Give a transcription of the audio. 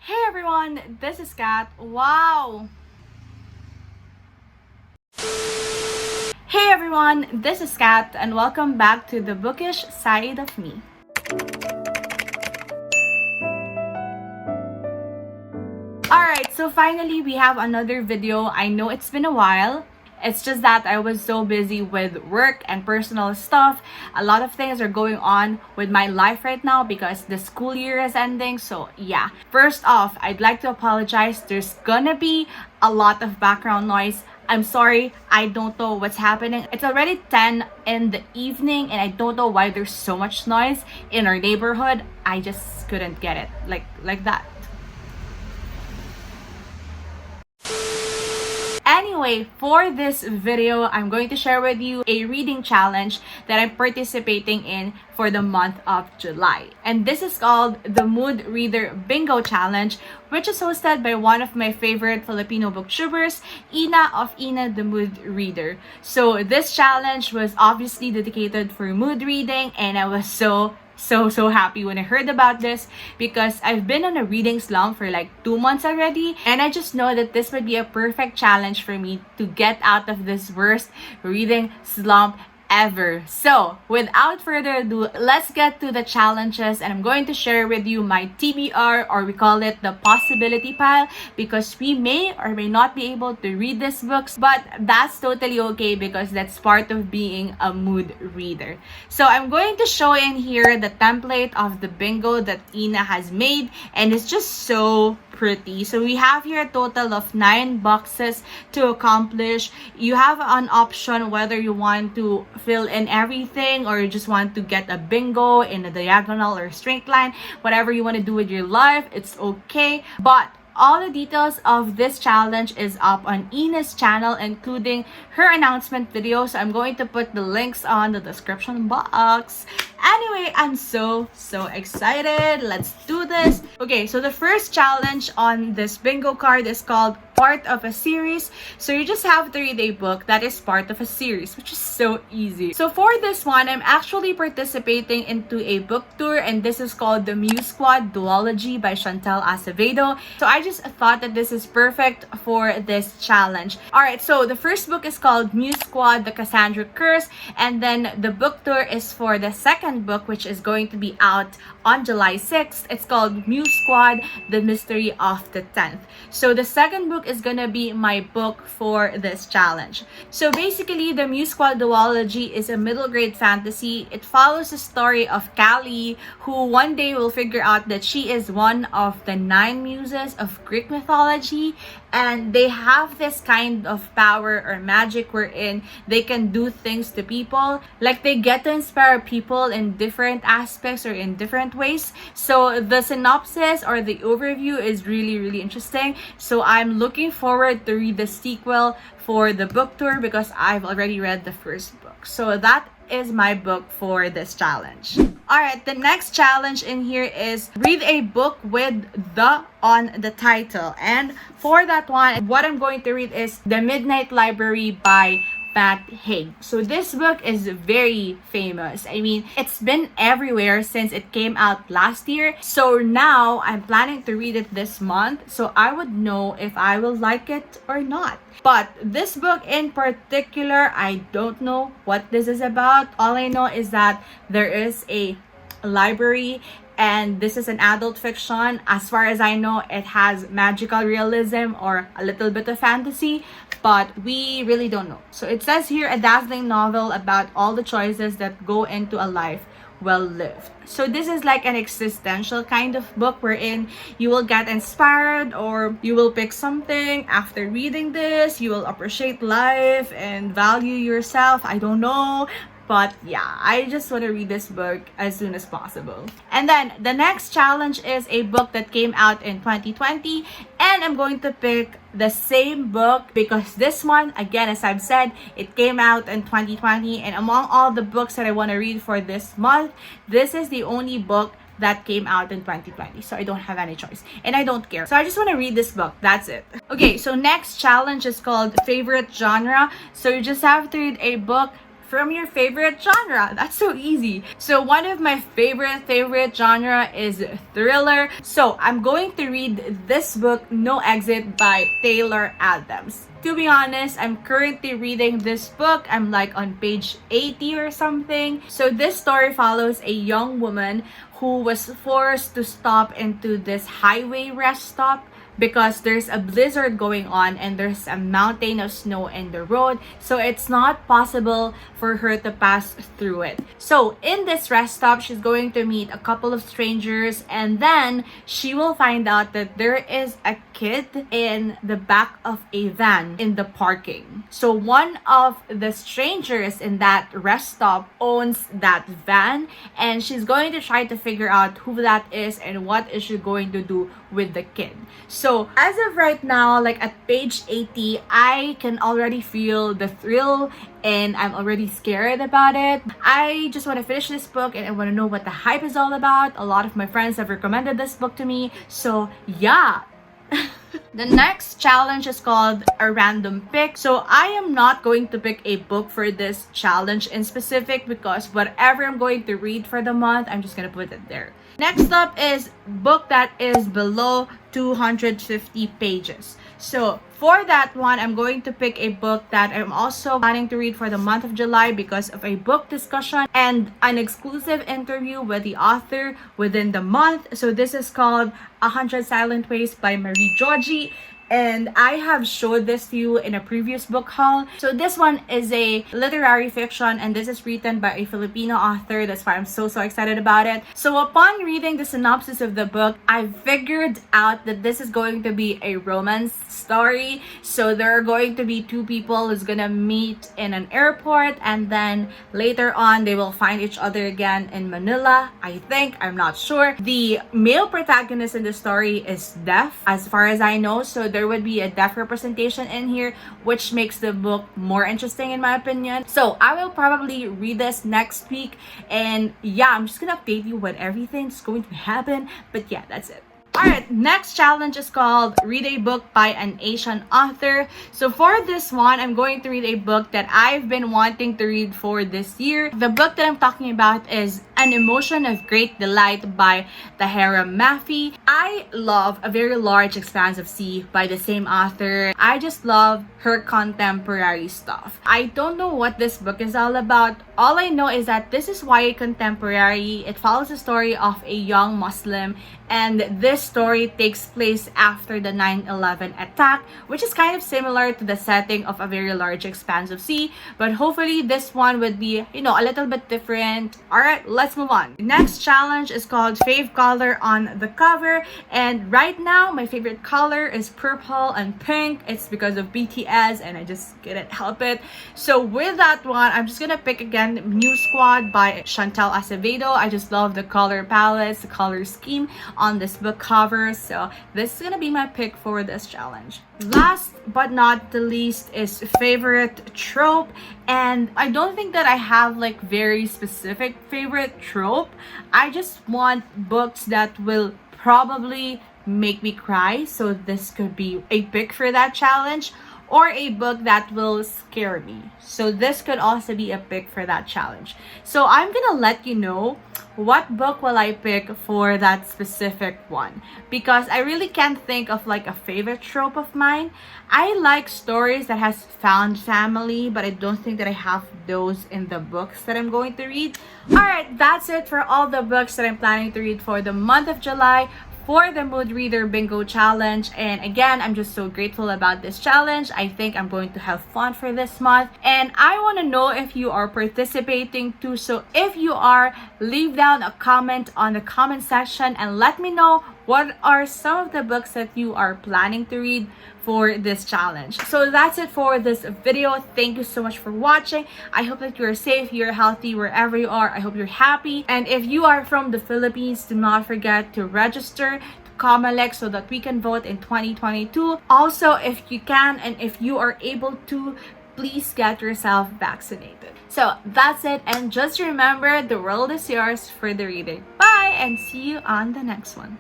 Hey everyone, this is Kat. Wow! Hey everyone, this is Kat and welcome back to the bookish side of me. Alright, so finally we have another video. I know it's been a while. It's just that I was so busy with work and personal stuff. A lot of things are going on with my life right now because the school year is ending. So yeah, first off, I'd like to apologize. There's gonna be a lot of background noise. I'm sorry, I don't know what's happening. It's already 10 in the evening and I don't know why there's so much noise in our neighborhood. I just couldn't get it like that. Anyway, for this video, I'm going to share with you a reading challenge that I'm participating in for the month of July. And this is called the Mood Reader Bingo Challenge, which is hosted by one of my favorite Filipino booktubers, Ina of Ina the Mood Reader. So this challenge was obviously dedicated for mood reading and I was so happy when I heard about this because I've been on a reading slump for like 2 months already, and I just know that this would be a perfect challenge for me to get out of this worst reading slump ever. So without further ado, let's get to the challenges, and I'm going to share with you my TBR, or we call it the possibility pile, because we may or may not be able to read these books, but that's totally okay because that's part of being a mood reader. So I'm going to show in here the template of the bingo that Ina has made, and it's just so pretty. So we have here a total of 9 boxes to accomplish. You have an option whether you want to fill in everything or you just want to get a bingo in a diagonal or straight line. Whatever you want to do with your life, it's okay. But all the details of this challenge is up on Ina's channel, including her announcement video. So I'm going to put the links on the description box. Anyway, I'm so excited. Let's do this. Okay, so the first challenge on this bingo card is called Part of a Series. So you just have to read a book that is part of a series, which is so easy. So for this one, I'm actually participating into a book tour, and this is called the Muse Squad Duology by Chantal Acevedo. So I just thought that this is perfect for this challenge. Alright, so the first book is called Muse Squad, The Cassandra Curse, and then the book tour is for the second book, which is going to be out on July 6th. It's called Muse Squad, The Mystery of the 10th. So the second book is gonna be my book for this challenge. So basically, the Muse Squad duology is a middle grade fantasy. It follows the story of Callie, who one day will figure out that she is one of the 9 muses of Greek mythology, and they have this kind of power or magic wherein they can do things to people. Like they get to inspire people in different aspects or in different ways. So the synopsis or the overview is really interesting. So I'm looking forward to read the sequel for the book tour because I've already read the first book. So that is my book for this challenge. Alright, the next challenge in here is read a book with the on the title. And for that one, what I'm going to read is The Midnight Library by Matt Haig. So this book is very famous. I mean, it's been everywhere since it came out last year. So now I'm planning to read it this month, so I would know if I will like it or not. But this book in particular, I don't know what this is about. All I know is that there is a library and this is an adult fiction. As far as I know, it has magical realism or a little bit of fantasy, but we really don't know. So it says here, a dazzling novel about all the choices that go into a life well lived. So this is like an existential kind of book wherein you will get inspired or you will pick something after reading this. You will appreciate life and value yourself. I don't know. But yeah, I just want to read this book as soon as possible. And then the next challenge is a book that came out in 2020. And I'm going to pick the same book because this one, again, as I've said, it came out in 2020. And among all the books that I want to read for this month, this is the only book that came out in 2020. So I don't have any choice. And I don't care. So I just want to read this book. That's it. Okay, so next challenge is called Favorite Genre. So you just have to read a book from your favorite genre. That's so easy. So one of my favorite genre is thriller. So I'm going to read this book, No Exit by Taylor Adams. To be honest, I'm currently reading this book. I'm like on page 80 or something. So this story follows a young woman who was forced to stop into this highway rest stop because there's a blizzard going on and there's a mountain of snow in the road, so it's not possible for her to pass through it. So in this rest stop, she's going to meet a couple of strangers, and then she will find out that there is a kid in the back of a van in the parking. So one of the strangers in that rest stop owns that van, and she's going to try to figure out who that is and what is she going to do with the kid. So as of right now, like at page 80, I can already feel the thrill and I'm already scared about it. I just want to finish this book and I want to know what the hype is all about. A lot of my friends have recommended this book to me, so yeah. The next challenge is called a random pick. So I am not going to pick a book for this challenge in specific because whatever I'm going to read for the month, I'm just gonna put it there. Next up is book that is below 250 pages. So for that one, I'm going to pick a book that I'm also planning to read for the month of July because of a book discussion and an exclusive interview with the author within the month. So this is called 100 Silent Ways by Marie Georgie. And I have showed this to you in a previous book haul. So this one is a literary fiction and this is written by a Filipino author. That's why I'm so excited about it. So upon reading the synopsis of the book, I figured out that this is going to be a romance story. So there are going to be two people who's gonna meet in an airport and then later on they will find each other again in Manila, I think. I'm not sure. The male protagonist in the story is deaf as far as I know. So there would be a deaf representation in here, which makes the book more interesting in my opinion. So I will probably read this next week, and yeah, I'm just gonna update you when everything's going to happen. But yeah, that's it. Alright, next challenge is called Read a Book by an Asian Author. So for this one, I'm going to read a book that I've been wanting to read for this year. The book that I'm talking about is An Emotion of Great Delight by Tahera Mafi. I love A Very Large Expanse of Sea by the same author. I just love her contemporary stuff. I don't know what this book is all about. All I know is that this is YA contemporary. It follows the story of a young Muslim, and this story takes place after the 9/11 attack, which is kind of similar to the setting of A Very Large Expanse of Sea, but hopefully this one would be, you know, a little bit different. Alright, let's move on. The next challenge is called Fave Color on the Cover, and right now my favorite color is purple and pink. It's because of BTS and I just couldn't help it. So with that one, I'm just gonna pick again New Squad by Chantal Acevedo. I just love the color palettes, the color scheme on this book cover, so this is gonna be my pick for this challenge. Last but not the least is favorite trope, and I don't think that I have like very specific favorite trope. I just want books that will probably make me cry, so this could be a pick for that challenge, or a book that will scare me. So this could also be a pick for that challenge. So I'm gonna let you know what book will I pick for that specific one, because I really can't think of like a favorite trope of mine. I like stories that has found family, but I don't think that I have those in the books that I'm going to read. Alright, that's it for all the books that I'm planning to read for the month of July for the Mood Reader Bingo Challenge. And again, I'm just so grateful about this challenge. I think I'm going to have fun for this month, and I want to know if you are participating too. So if you are, leave down a comment on the comment section and let me know what are some of the books that you are planning to read for this challenge. So that's it for this video. Thank you so much for watching. I hope that you're safe, you're healthy wherever you are. I hope you're happy, and if you are from the Philippines, do not forget to register to COMELEC so that we can vote in 2022. Also, if you can and if you are able to, please get yourself vaccinated. So that's it, and just remember, the world is yours for the reading. Bye, and see you on the next one.